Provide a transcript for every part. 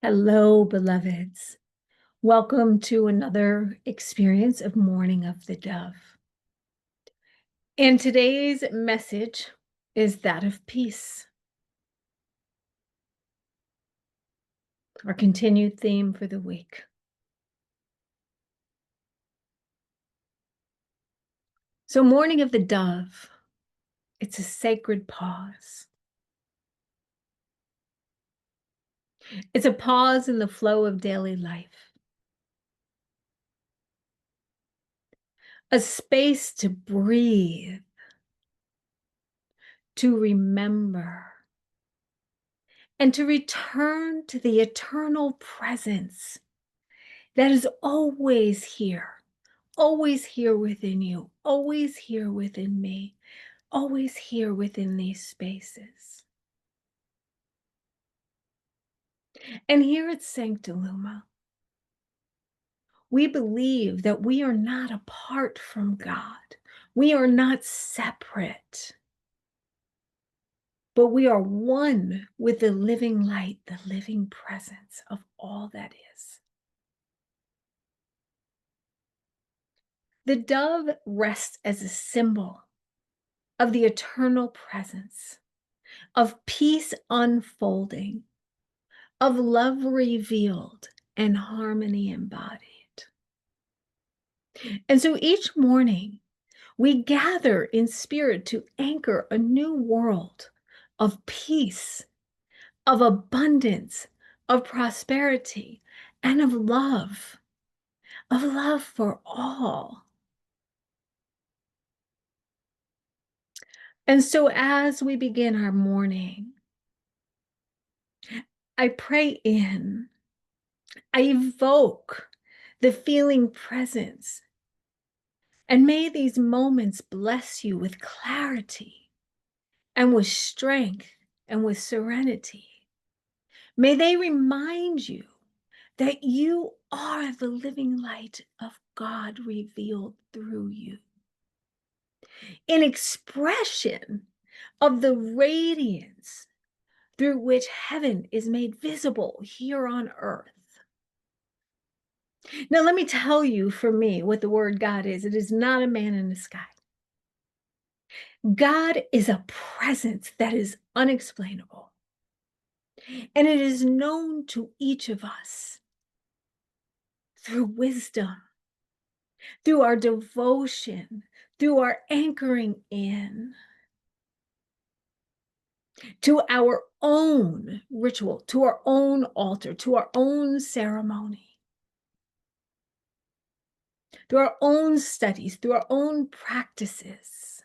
Hello, beloveds. Welcome to another experience of Morning of the Dove. And today's message is that of peace. Our continued theme for the week. So, Morning of the Dove, it's a sacred pause. It's a pause in the flow of daily life. A space to breathe, to remember, and to return to the eternal presence that is always here within you, always here within me, always here within these spaces. And here at Sancta Luma, we believe that we are not apart from God. We are not separate, but we are one with the living light, the living presence of all that is. The dove rests as a symbol of the eternal presence, of peace unfolding, of love revealed and harmony embodied. And so each morning, we gather in spirit to anchor a new world of peace, of abundance, of prosperity, and of love for all. And so as we begin our morning, I pray in, I evoke the feeling presence. And may these moments bless you with clarity and with strength and with serenity. May they remind you that you are the living light of God revealed through you, in expression of the radiance through which heaven is made visible here on earth. Now, let me tell you, for me, what the word God is. It is not a man in the sky. God is a presence that is unexplainable, and it is known to each of us through wisdom, through our devotion, through our anchoring in, to our own ritual, to our own altar, to our own ceremony, through our own studies, through our own practices.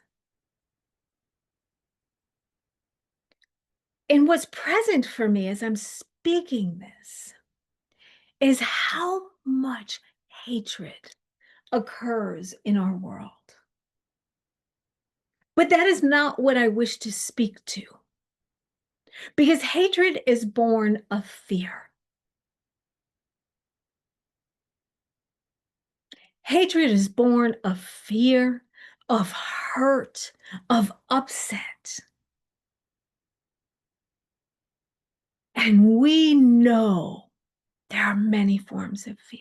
And what's present for me as I'm speaking this is how much hatred occurs in our world. But that is not what I wish to speak to, because hatred is born of fear. Hatred is born of fear, of hurt, of upset. And we know there are many forms of fear.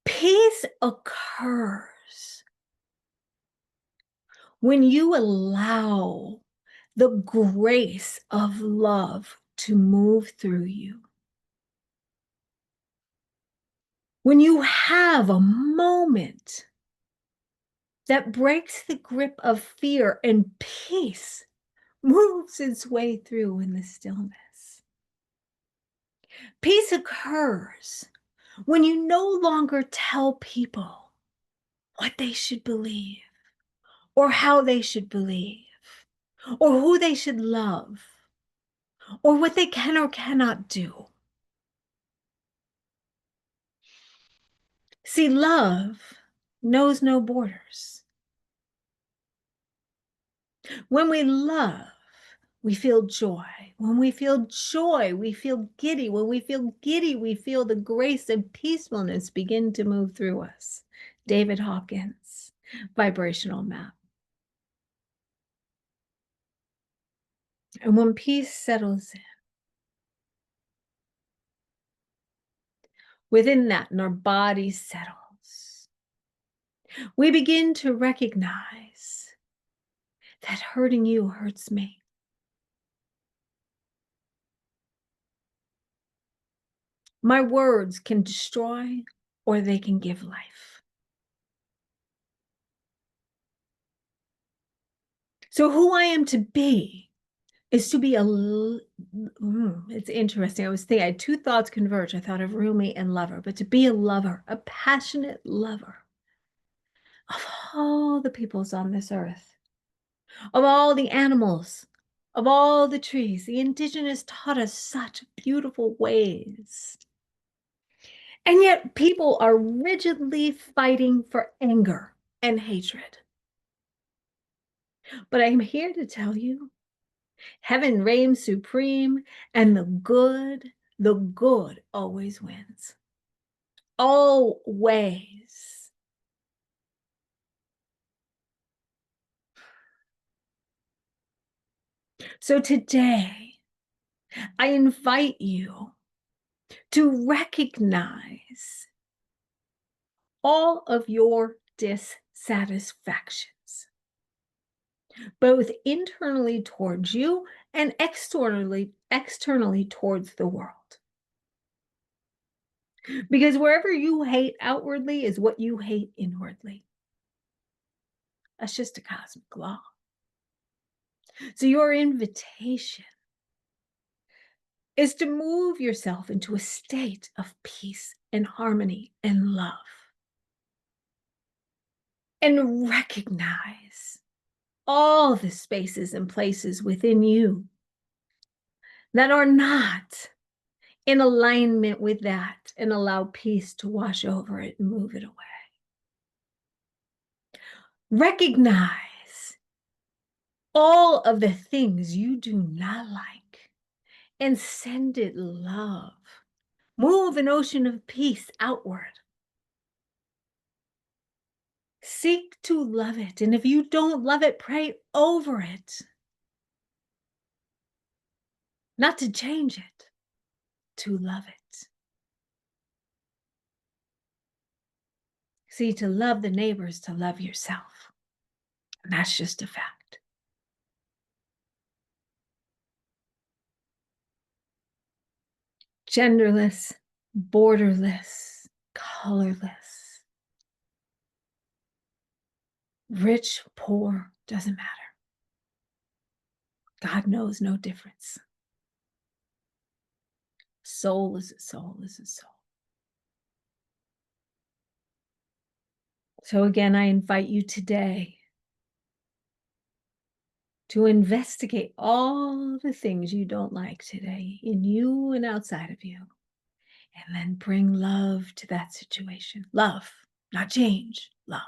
Peace occurs when you allow the grace of love to move through you. When you have a moment that breaks the grip of fear and peace moves its way through in the stillness. Peace occurs when you no longer tell people what they should believe, or how they should believe, or who they should love, or what they can or cannot do. See, love knows no borders. When we love, we feel joy. When we feel joy, we feel giddy. When we feel giddy, we feel the grace and peacefulness begin to move through us. David Hawkins, vibrational map. And when peace settles in, within that, and our body settles, we begin to recognize that hurting you hurts me. My words can destroy or they can give life. So who I am to be is to be it's interesting. I had two thoughts converge. I thought of roommate and lover, but to be a lover, a passionate lover of all the peoples on this earth, of all the animals, of all the trees. The indigenous taught us such beautiful ways. And yet people are rigidly fighting for anger and hatred. But I'm here to tell you, heaven reigns supreme, and the good always wins. Always. So today, I invite you to recognize all of your dissatisfactions, both internally towards you and externally towards the world. Because wherever you hate outwardly is what you hate inwardly. That's just a cosmic law. So your invitation is to move yourself into a state of peace and harmony and love. And recognize all the spaces and places within you that are not in alignment with that, and allow peace to wash over it and move it away. Recognize all of the things you do not like and send it love. Move an ocean of peace outward. Seek to love it. And if you don't love it, pray over it. Not to change it, to love it. See, to love the neighbors, to love yourself. And that's just a fact. Genderless, borderless, colorless, rich, poor, doesn't matter. God knows no difference. Soul is a soul is a soul. So again, I invite you today to investigate all the things you don't like today in you and outside of you, and then bring love to that situation. Love, not change, love.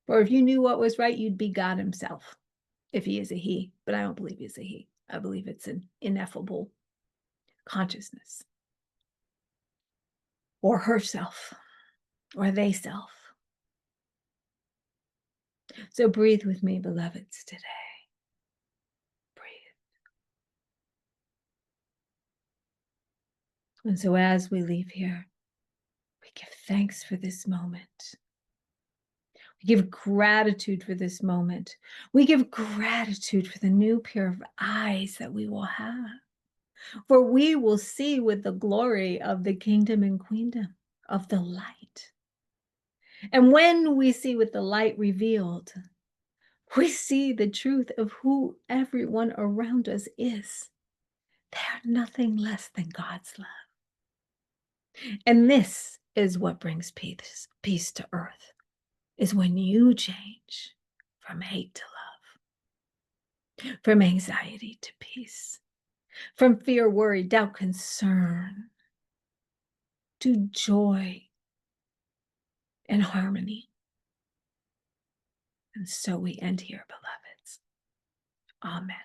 Or if you knew what was right, you'd be God himself, if he is a he, but I don't believe he's a he. I believe it's an ineffable consciousness, or herself, or they self. So breathe with me, beloveds, today. Breathe. And so as we leave here, we give thanks for this moment. We give gratitude for this moment. We give gratitude for the new pair of eyes that we will have. For we will see with the glory of the kingdom and queendom of the light. And when we see with the light revealed, we see the truth of who everyone around us is. They are nothing less than God's love. And this is what brings peace to earth, is when you change from hate to love, from anxiety to peace, from fear, worry, doubt, concern, to joy and harmony. And so we end here, beloveds. Amen.